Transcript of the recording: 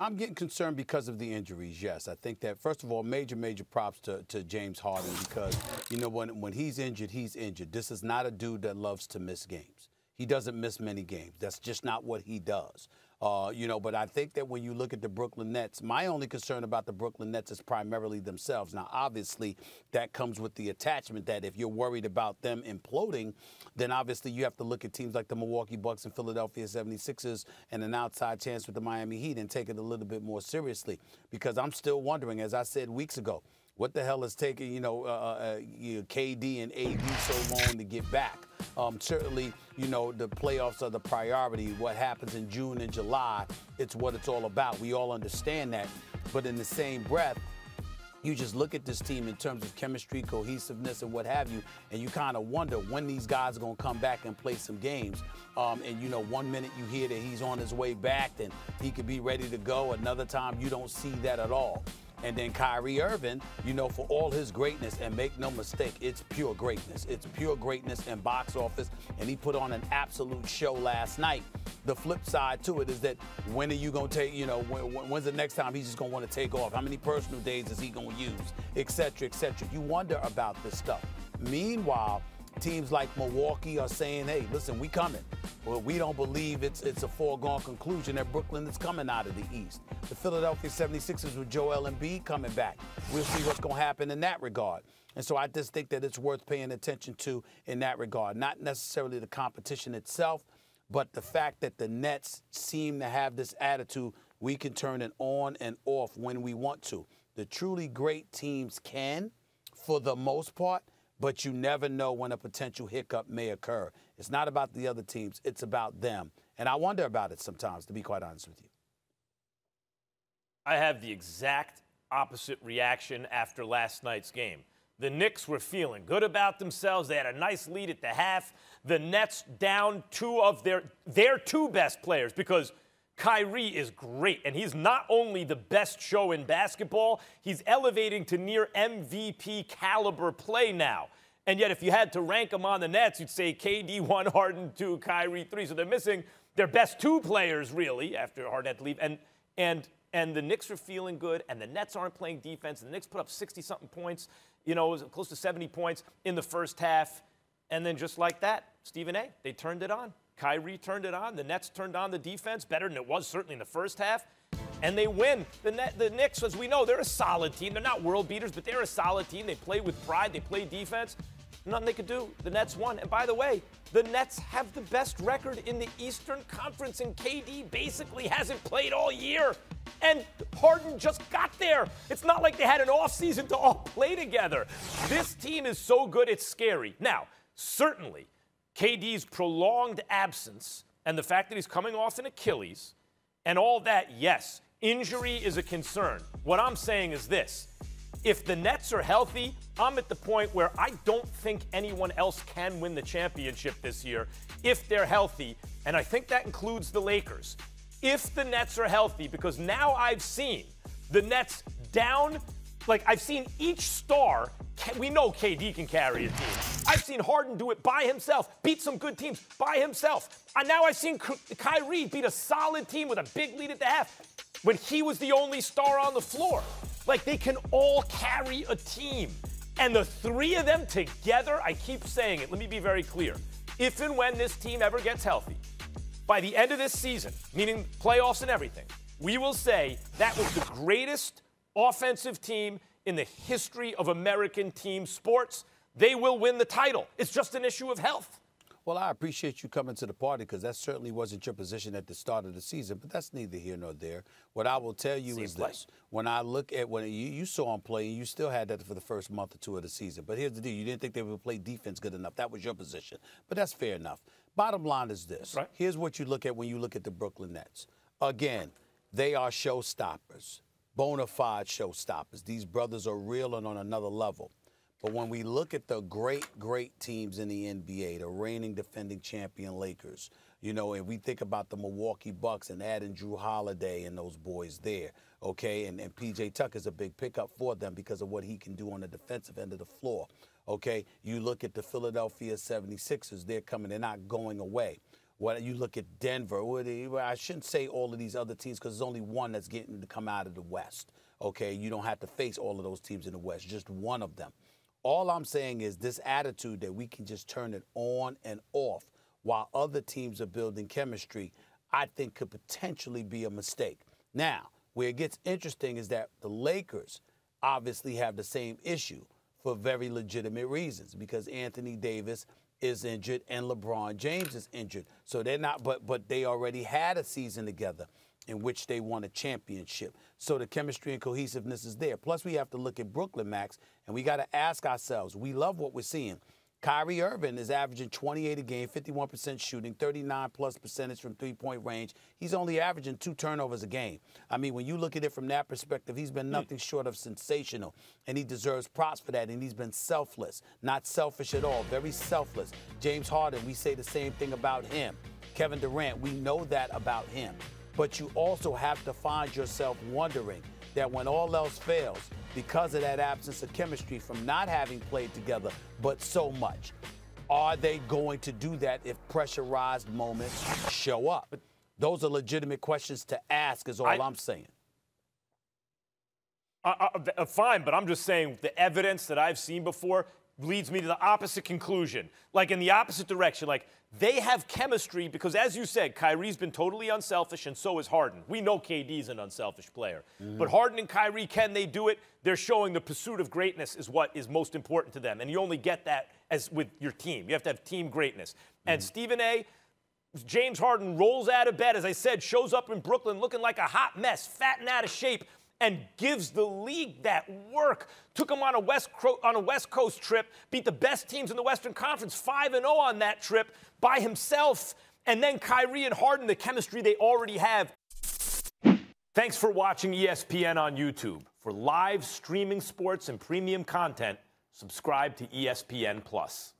I'm getting concerned because of the injuries, yes. I think that, first of all, major props to James Harden because, you know, when he's injured, he's injured. This is not a dude that loves to miss games. He doesn't miss many games. That's just not what he does. You know, but I think that when you look at the Brooklyn Nets, my only concern about the Brooklyn Nets is primarily themselves. Now, obviously, that comes with the attachment that if you're worried about them imploding, then obviously you have to look at teams like the Milwaukee Bucks and Philadelphia 76ers and an outside chance with the Miami Heat and take it a little bit more seriously. Because I'm still wondering, as I said weeks ago, what the hell is taking, KD and AD so long to get back? Certainly, you know, the playoffs are the priority. What happens in June and July, it's what it's all about. We all understand that. But in the same breath, you just look at this team in terms of chemistry, cohesiveness, and what have you, and you kind of wonder when these guys are going to come back and play some games. And, you know, one minute you hear that he's on his way back and he could be ready to go. Another time you don't see that at all. And then Kyrie Irving, you know, for all his greatness, and make no mistake, it's pure greatness. It's pure greatness in box office, and he put on an absolute show last night. The flip side to it is that when are you going to take, you know, when's the next time he's just going to want to take off? How many personal days is he going to use, et cetera, et cetera. You wonder about this stuff. Meanwhile, teams like Milwaukee are saying, hey, listen, we coming. Well, we don't believe it's a foregone conclusion that Brooklyn is coming out of the East. The Philadelphia 76ers with Joel Embiid coming back. We'll see what's going to happen in that regard. And so I just think that it's worth paying attention to in that regard. Not necessarily the competition itself, but the fact that the Nets seem to have this attitude, we can turn it on and off when we want to. The truly great teams can, for the most part, but you never know when a potential hiccup may occur. It's not about the other teams. It's about them. And I wonder about it sometimes, to be quite honest with you. I have the exact opposite reaction after last night's game. The Knicks were feeling good about themselves. They had a nice lead at the half. The Nets down two of their two best players because Kyrie is great, and he's not only the best show in basketball, he's elevating to near MVP caliber play now. And yet, if you had to rank them on the Nets, you'd say KD 1, Harden 2, Kyrie 3. So they're missing their best two players, really, after Harden had to leave. And the Knicks are feeling good, and the Nets aren't playing defense. And the Knicks put up 60-something points, you know, it was close to 70 points in the first half. And then just like that, Stephen A., they turned it on. Kyrie turned it on. The Nets turned on the defense better than it was certainly in the first half. And they win. The Knicks, as we know, they're a solid team. They're not world beaters, but they're a solid team. They play with pride. They play defense. Nothing they could do. The Nets won. And by the way, the Nets have the best record in the Eastern Conference, and KD basically hasn't played all year. And Harden just got there. It's not like they had an offseason to all play together. This team is so good, it's scary. Now, certainly, KD's prolonged absence and the fact that he's coming off an Achilles and all that, yes, injury is a concern. What I'm saying is this. If the Nets are healthy, I'm at the point where I don't think anyone else can win the championship this year if they're healthy, and I think that includes the Lakers. If the Nets are healthy, because now I've seen the Nets down, like I've seen each star, we know KD can carry a team. I've seen Harden do it by himself, beat some good teams by himself. And now I've seen Kyrie beat a solid team with a big lead at the half when he was the only star on the floor. Like, they can all carry a team. And the three of them together, I keep saying it, let me be very clear. If and when this team ever gets healthy, by the end of this season, meaning playoffs and everything, we will say that was the greatest offensive team in the history of American team sports. They will win the title. It's just an issue of health. Well, I appreciate you coming to the party because that certainly wasn't your position at the start of the season, but that's neither here nor there. What I will tell you is this. When I look at when you saw him play, you still had that for the first month or two of the season. But here's the deal. You didn't think they would play defense good enough. That was your position. But that's fair enough. Bottom line is this. Right. Here's what you look at when you look at the Brooklyn Nets. Again, they are showstoppers, bona fide showstoppers. These brothers are real and on another level. But when we look at the great teams in the NBA, the reigning defending champion Lakers, you know, and we think about the Milwaukee Bucks and adding Drew Holiday and those boys there, okay, and P.J. Tucker's a big pickup for them because of what he can do on the defensive end of the floor, okay? You look at the Philadelphia 76ers, they're coming, they're not going away. What you look at Denver, I shouldn't say all of these other teams because there's only one that's getting to come out of the West. Okay, you don't have to face all of those teams in the West, just one of them. All I'm saying is this attitude that we can just turn it on and off while other teams are building chemistry, I think could potentially be a mistake. Now, where it gets interesting is that the Lakers obviously have the same issue for very legitimate reasons because Anthony Davis is injured and LeBron James is injured. So they're not, but they already had a season together in which they won a championship. So the chemistry and cohesiveness is there. Plus, we have to look at Brooklyn, Max, and we got to ask ourselves, we love what we're seeing. Kyrie Irving is averaging 28 a game, 51% shooting, 39+ percentage from three-point range. He's only averaging 2 turnovers a game. I mean, when you look at it from that perspective, he's been nothing short of sensational, and he deserves props for that, and he's been selfless, not selfish at all, very selfless. James Harden, we say the same thing about him. Kevin Durant, we know that about him. But you also have to find yourself wondering that when all else fails, because of that absence of chemistry from not having played together, but so much, are they going to do that if pressurized moments show up? Those are legitimate questions to ask is all I'm saying. Fine, but I'm just saying the evidence that I've seen before leads me to the opposite conclusion, like in the opposite direction. Like, they have chemistry because, as you said, Kyrie's been totally unselfish, and so is Harden. We know KD's an unselfish player. But Harden and Kyrie, can they do it? They're showing the pursuit of greatness is what is most important to them, and you only get that as with your team. You have to have team greatness. And Stephen A., James Harden rolls out of bed, as I said, shows up in Brooklyn looking like a hot mess, fat and out of shape, and gives the league that work. Took them on a West Coast trip, beat the best teams in the Western Conference, 5-0 on that trip by himself. And then Kyrie and Harden, the chemistry they already have. Thanks for watching ESPN on YouTube. For live streaming sports and premium content, subscribe to ESPN Plus.